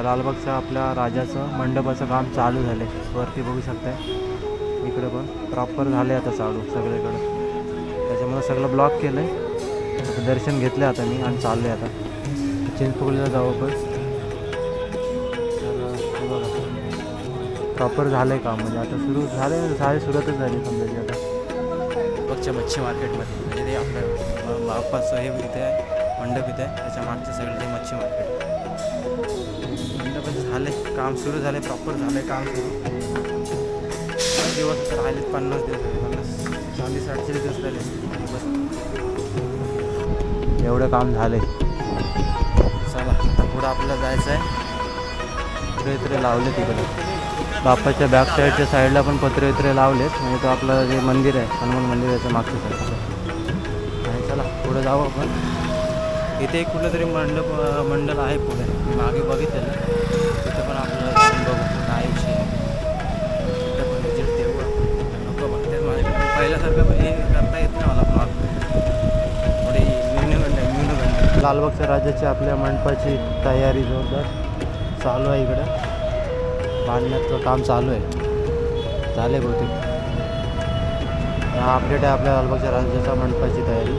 लालबागच्या आपल्या राजाचं मंडपाचं काम चालू झालं आहे. वरती बघू शकताय, इकडे पण प्रॉपर झाले आता चालू सगळीकडे. त्याच्यामुळे सगळं ब्लॉक केलं आहे. आता दर्शन घेतलं आता मी आणि चाललं आहे आता चिंचपोकळीला जवळपास. तर बघा प्रॉपर झालं आहे काम, म्हणजे आता सुरू झाले सुरुवातच झाली समजायची आता. बघच्या मच्छी मार्केटमध्ये म्हणजे ते आपल्या बाप्पाचं हे इथे आहे, मंडप इथे आहे, त्याच्या मागचं सगळं ते मच्छी मार्केट. मंडपाचं झालं आहे काम, सुरू झालं आहे, प्रॉपर झालं आहे काम सुरू. दिवस राहिले 50 दिवस, 40-60 दिवस झाले बस. एवढं काम झालं आहे. चला आता पुढं आपल्याला जायचं आहे. पत्रे लावले तिकडे बाप्पाच्या बॅक साईडच्या साईडला पण पत्रे लावलेत. म्हणजे तो आपलं जे मंदिर आहे हनुमान मंदिर याच्या मागच्या साईडचं. आणि चला पुढं जाऊ आपण. इथे एक कुठलं तरी मंडळ आहे पुढे, मी मागे बघितलेलं. तिथं पण आपलं बघू काय विषय आहे. तिथं पण विजिट देऊ नको बघतेच माझ्याकडे. पहिल्यासारखं हे करता येत नाही मला ब्लॉग. थोडी न्यूनगंड. लालबागच्या राजाची आपल्या मंडपाची तयारी जोरदार चालू आहे. इकडं बांधण्याचं काम चालू आहे, झाले बहुतेक. हा अपडेट आहे आपल्या लालबागच्या राजाच्या मंडपाची तयारी.